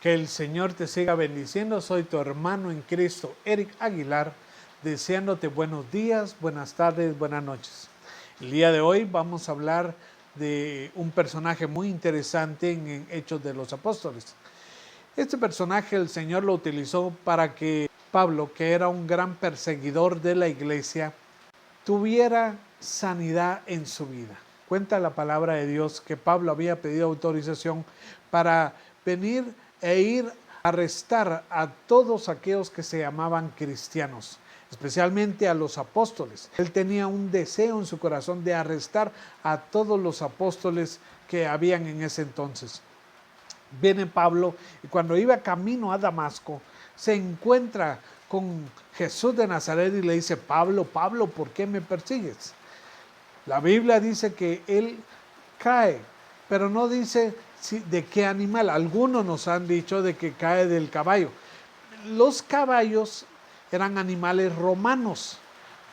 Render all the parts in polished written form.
Que el Señor te siga bendiciendo. Soy tu hermano en Cristo, Eric Aguilar, deseándote buenos días, buenas tardes, buenas noches. El día de hoy vamos a hablar de un personaje muy interesante en Hechos de los Apóstoles. Este personaje el Señor lo utilizó para que Pablo, que era un gran perseguidor de la iglesia, tuviera sanidad en su vida. Cuenta la palabra de Dios que Pablo había pedido autorización para venir e ir a arrestar a todos aquellos que se llamaban cristianos, especialmente a los apóstoles. Él tenía un deseo en su corazón de arrestar a todos los apóstoles que habían en ese entonces. Viene Pablo y cuando iba camino a Damasco, se encuentra con Jesús de Nazaret y le dice: Pablo, Pablo, ¿por qué me persigues? La Biblia dice que él cae, pero no dice de qué animal. Algunos nos han dicho de que cae del caballo. Los caballos eran animales romanos.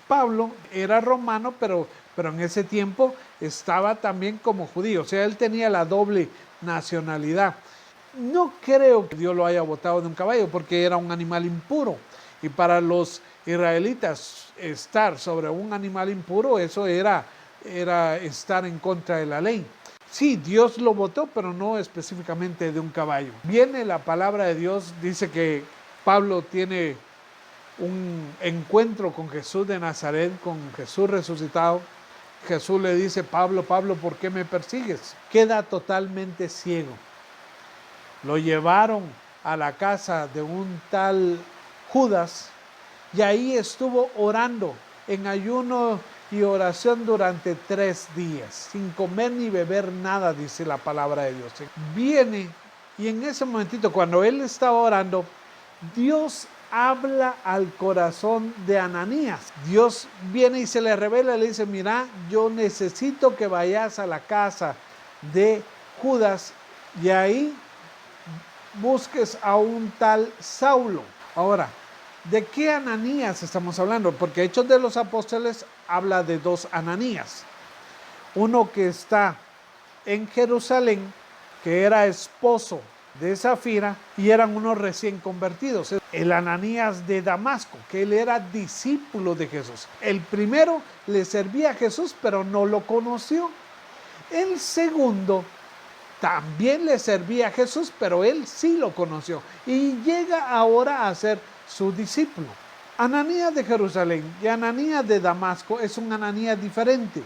Pablo era romano, pero en ese tiempo estaba también como judío. O sea, él tenía la doble nacionalidad. No creo que Dios lo haya botado de un caballo porque era un animal impuro. Y para los israelitas estar sobre un animal impuro, eso era estar en contra de la ley. Sí, Dios lo botó, pero no específicamente de un caballo. Viene la palabra de Dios, dice que Pablo tiene un encuentro con Jesús de Nazaret, con Jesús resucitado. Jesús le dice: Pablo, Pablo, ¿por qué me persigues? Queda totalmente ciego. Lo llevaron a la casa de un tal Judas y ahí estuvo orando en ayuno y oración durante 3 días, sin comer ni beber nada, dice la palabra de Dios. Viene y en ese momentito, cuando él estaba orando, Dios habla al corazón de Ananías. Dios viene y se le revela y le dice: mira, yo necesito que vayas a la casa de Judas y ahí busques a un tal Saulo. Ahora, ¿de qué Ananías estamos hablando? Porque Hechos de los Apóstoles habla de 2 Ananías. Uno que está en Jerusalén, que era esposo de Safira y eran unos recién convertidos. El Ananías de Damasco, que él era discípulo de Jesús. El primero le servía a Jesús, pero no lo conoció. El segundo también le servía a Jesús, pero él sí lo conoció y llega ahora a ser su discípulo. Ananías de Jerusalén y Ananías de Damasco es un Ananías diferente.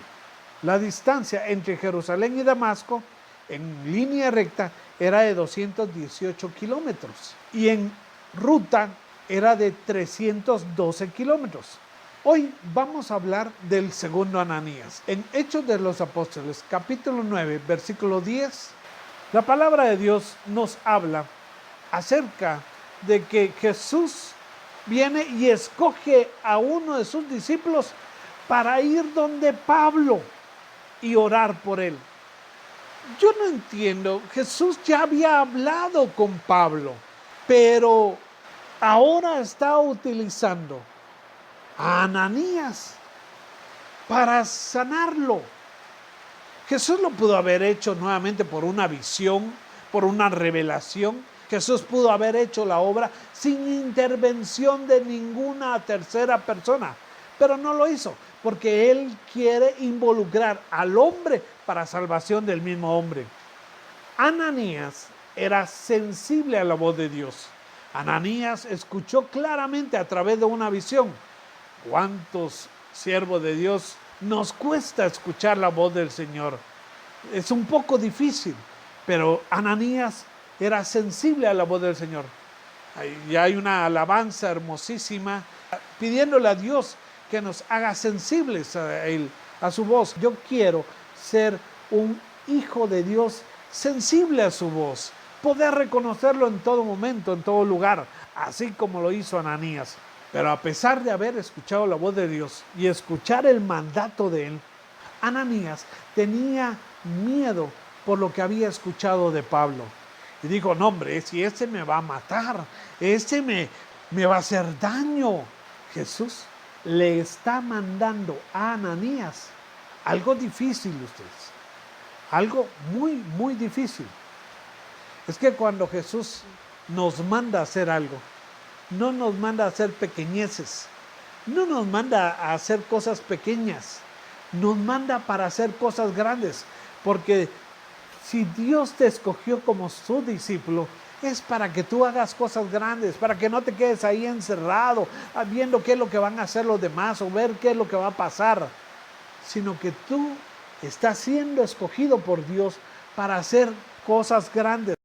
La distancia entre Jerusalén y Damasco en línea recta era de 218 kilómetros y en ruta era de 312 kilómetros. Hoy vamos a hablar del segundo Ananías. En Hechos de los Apóstoles, capítulo 9, versículo 10, la palabra de Dios nos habla acerca de que Jesús viene y escoge a uno de sus discípulos para ir donde Pablo y orar por él. Yo no entiendo, Jesús ya había hablado con Pablo, pero ahora está utilizando a Ananías para sanarlo. Jesús lo pudo haber hecho nuevamente por una visión, por una revelación. Jesús pudo haber hecho la obra sin intervención de ninguna tercera persona, pero no lo hizo, porque Él quiere involucrar al hombre para salvación del mismo hombre. Ananías era sensible a la voz de Dios. Ananías escuchó claramente a través de una visión. ¿Cuántos siervos de Dios nos cuesta escuchar la voz del Señor? Es un poco difícil, pero Ananías era sensible a la voz del Señor. Y hay una alabanza hermosísima pidiéndole a Dios que nos haga sensibles a Él, a su voz. Yo quiero ser un hijo de Dios sensible a su voz, poder reconocerlo en todo momento, en todo lugar, así como lo hizo Ananías. Pero a pesar de haber escuchado la voz de Dios y escuchar el mandato de Él, Ananías tenía miedo por lo que había escuchado de Pablo. Y dijo: no, hombre, si este me va a matar, este me va a hacer daño. Jesús le está mandando a Ananías algo difícil, ustedes. Algo muy, muy difícil. Es que cuando Jesús nos manda a hacer algo. No nos manda a hacer pequeñeces. No nos manda a hacer cosas pequeñas. Nos manda para hacer cosas grandes. Porque si Dios te escogió como su discípulo, es para que tú hagas cosas grandes, para que no te quedes ahí encerrado, viendo qué es lo que van a hacer los demás o ver qué es lo que va a pasar, sino que tú estás siendo escogido por Dios para hacer cosas grandes.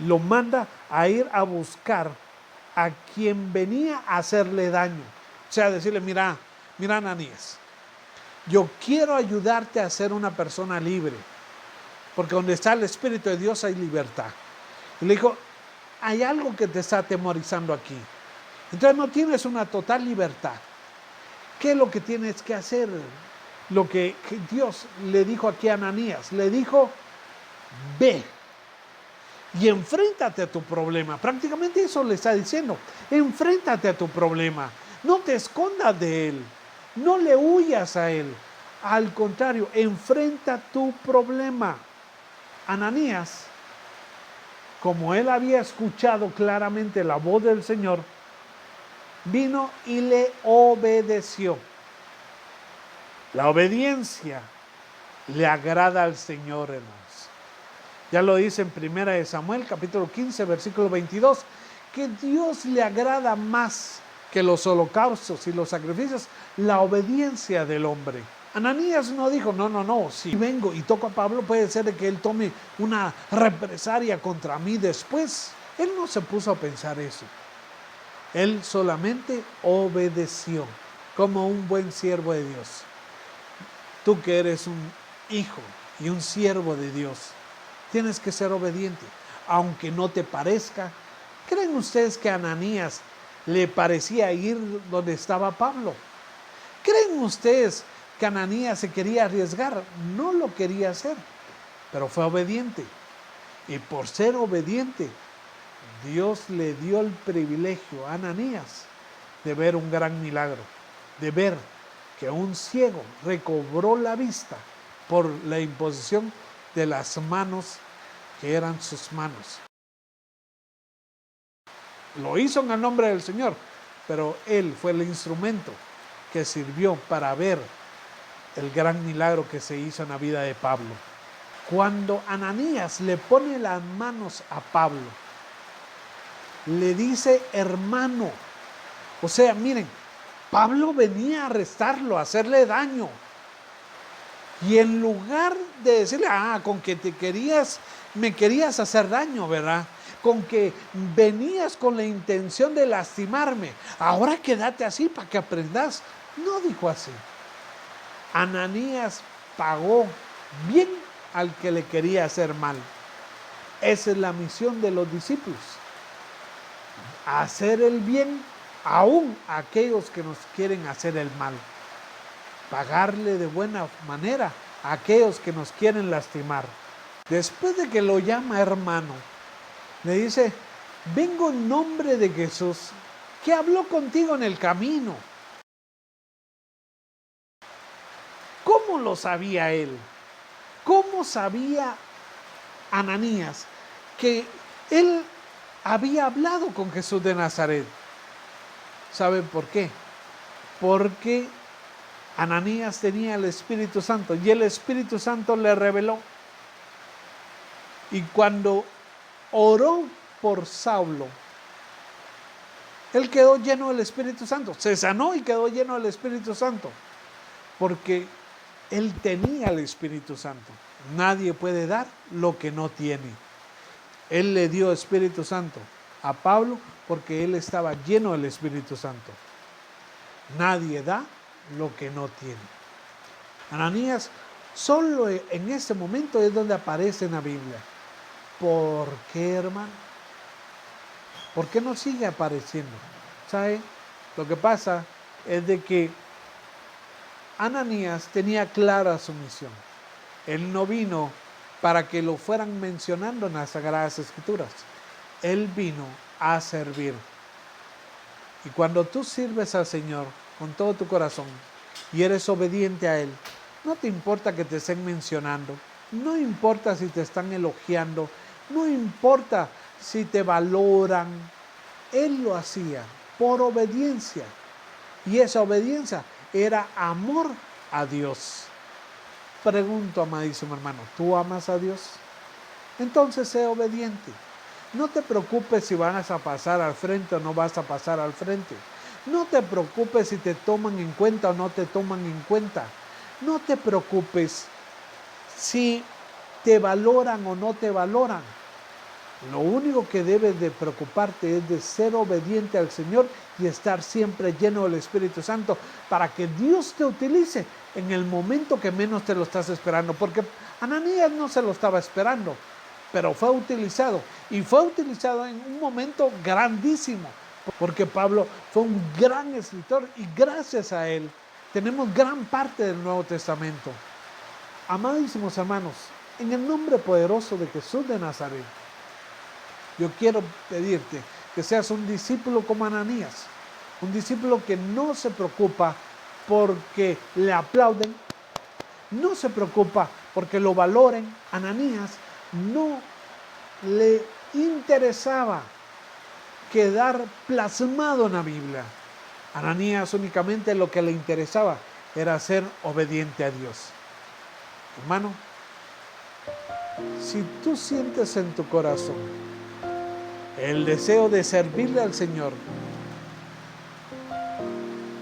Lo manda a ir a buscar a quien venía a hacerle daño. O sea, decirle, mira Ananías, yo quiero ayudarte a ser una persona libre, porque donde está el Espíritu de Dios hay libertad. Y le dijo, hay algo que te está atemorizando aquí. Entonces no tienes una total libertad. ¿Qué es lo que tienes que hacer? Lo que Dios le dijo aquí a Ananías, le dijo, ve y enfréntate a tu problema. Prácticamente eso le está diciendo, enfréntate a tu problema. No te escondas de él, no le huyas a él. Al contrario, enfrenta tu problema. Ananías, como él había escuchado claramente la voz del Señor, vino y le obedeció. La obediencia le agrada al Señor, hermanos. Ya lo dice en 1 Samuel, capítulo 15, versículo 22, que Dios le agrada más que los holocaustos y los sacrificios, la obediencia del hombre. Ananías no dijo, no, si vengo y toco a Pablo, puede ser que él tome una represalia contra mí después. Él no se puso a pensar eso. Él solamente obedeció como un buen siervo de Dios. Tú que eres un hijo y un siervo de Dios, tienes que ser obediente, aunque no te parezca. ¿Creen ustedes que a Ananías le parecía ir donde estaba Pablo? ¿Creen ustedes que Ananías se quería arriesgar? No lo quería hacer, pero fue obediente. Y por ser obediente, Dios le dio el privilegio a Ananías de ver un gran milagro, de ver que un ciego recobró la vista por la imposición de las manos que eran sus manos. Lo hizo en el nombre del Señor, pero él fue el instrumento que sirvió para ver el gran milagro que se hizo en la vida de Pablo. Cuando Ananías le pone las manos a Pablo, le dice hermano. O sea, miren, Pablo venía a arrestarlo, a hacerle daño. Y en lugar de decirle, con que me querías hacer daño, ¿verdad? Con que venías con la intención de lastimarme, ahora quédate así para que aprendas. No dijo así. Ananías pagó bien al que le quería hacer mal. Esa es la misión de los discípulos. Hacer el bien aún a aquellos que nos quieren hacer el mal. Pagarle de buena manera a aquellos que nos quieren lastimar. Después de que lo llama hermano, le dice, vengo en nombre de Jesús, que habló contigo en el camino. ¿Cómo lo sabía él? ¿Cómo sabía Ananías que él había hablado con Jesús de Nazaret? ¿Saben por qué? Porque Ananías tenía el Espíritu Santo y el Espíritu Santo le reveló. Y cuando oró por Saulo, él quedó lleno del Espíritu Santo. Se sanó y quedó lleno del Espíritu Santo. Porque él tenía el Espíritu Santo. Nadie puede dar lo que no tiene. Él le dio Espíritu Santo a Pablo porque él estaba lleno del Espíritu Santo. Nadie da lo que no tiene. Ananías solo en este momento es donde aparece en la Biblia. ¿Por qué, hermano? ¿Por qué no sigue apareciendo? ¿Sabe? Lo que pasa es de que Ananías tenía clara su misión. Él no vino para que lo fueran mencionando en las Sagradas Escrituras. Él vino a servir. Y cuando tú sirves al Señor con todo tu corazón y eres obediente a Él, no te importa que te estén mencionando, no importa si te están elogiando, no importa si te valoran. Él lo hacía por obediencia. Y esa obediencia era amor a Dios. Pregunto, amadísimo hermano, ¿tú amas a Dios? Entonces sé obediente. No te preocupes si vas a pasar al frente o no vas a pasar al frente. No te preocupes si te toman en cuenta o no te toman en cuenta. No te preocupes si te valoran o no te valoran. Lo único que debes de preocuparte es de ser obediente al Señor y estar siempre lleno del Espíritu Santo para que Dios te utilice en el momento que menos te lo estás esperando. Porque Ananías no se lo estaba esperando, pero fue utilizado. Y fue utilizado en un momento grandísimo, porque Pablo fue un gran escritor y gracias a él tenemos gran parte del Nuevo Testamento. Amadísimos hermanos, en el nombre poderoso de Jesús de Nazaret, yo quiero pedirte que seas un discípulo como Ananías, un discípulo que no se preocupa porque le aplauden, no se preocupa porque lo valoren. Ananías no le interesaba quedar plasmado en la Biblia. Ananías únicamente lo que le interesaba era ser obediente a Dios. Hermano, si tú sientes en tu corazón el deseo de servirle al Señor,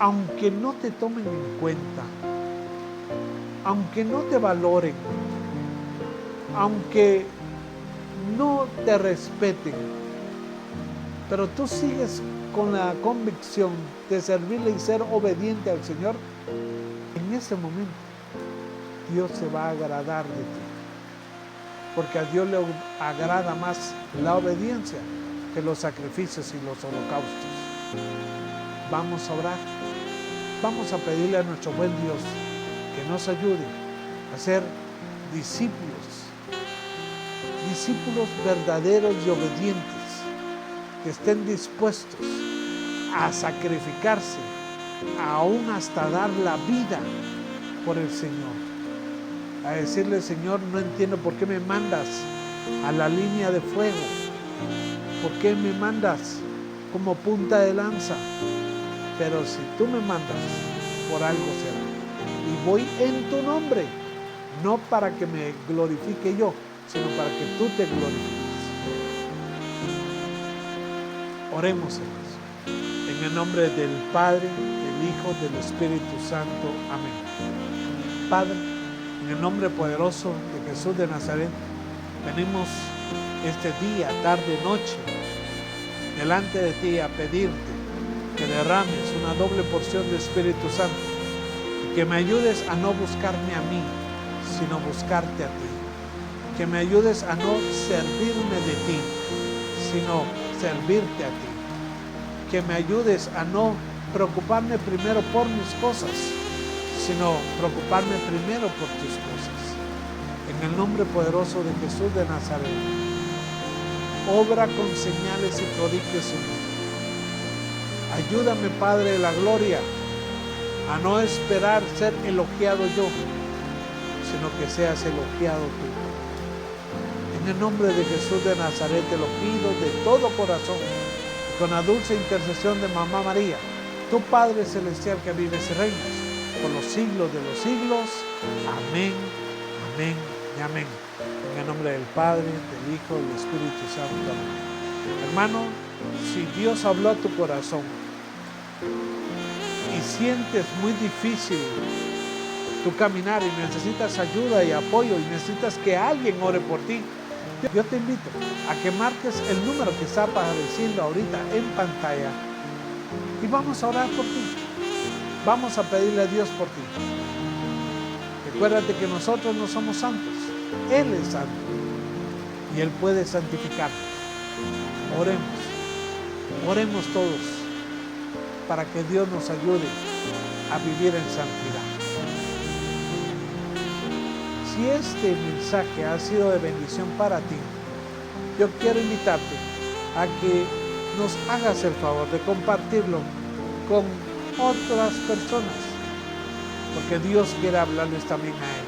aunque no te tomen en cuenta, aunque no te valoren, aunque no te respeten, pero tú sigues con la convicción de servirle y ser obediente al Señor, en ese momento Dios se va a agradar de ti, porque a Dios le agrada más la obediencia que los sacrificios y los holocaustos. Vamos a orar, vamos a pedirle a nuestro buen Dios que nos ayude a ser discípulos verdaderos y obedientes, que estén dispuestos a sacrificarse, aún hasta dar la vida por el Señor. A decirle: Señor, no entiendo por qué me mandas a la línea de fuego, por qué me mandas como punta de lanza, pero si tú me mandas, por algo será. Y voy en tu nombre, no para que me glorifique yo, sino para que tú te glorifiques. Oremos, hermanos, en el nombre del Padre, del Hijo, del Espíritu Santo. Amén. Padre, en el nombre poderoso de Jesús de Nazaret, venimos este día, tarde, noche, delante de ti a pedirte que derrames una doble porción de Espíritu Santo y que me ayudes a no buscarme a mí, sino buscarte a ti. Que me ayudes a no servirme de ti, sino servirte a ti. Que me ayudes a no preocuparme primero por mis cosas, sino preocuparme primero por tus cosas. En el nombre poderoso de Jesús de Nazaret, obra con señales y prodigios en mí. Ayúdame, Padre de la gloria, a no esperar ser elogiado yo, sino que seas elogiado tú. En el nombre de Jesús de Nazaret te lo pido de todo corazón, con la dulce intercesión de Mamá María, tu Padre Celestial que vives y reinas por los siglos de los siglos. Amén, amén y amén. En el nombre del Padre, del Hijo y del Espíritu Santo. Amén. Hermano, si Dios habló a tu corazón y sientes muy difícil tu caminar y necesitas ayuda y apoyo y necesitas que alguien ore por ti, yo te invito a que marques el número que está apareciendo ahorita en pantalla y vamos a orar por ti. Vamos a pedirle a Dios por ti. Recuérdate que nosotros no somos santos, Él es santo y Él puede santificarnos. Oremos todos para que Dios nos ayude a vivir en santidad. Si este mensaje ha sido de bendición para ti, yo quiero invitarte a que nos hagas el favor de compartirlo con otras personas, porque Dios quiere hablarles también a ellos.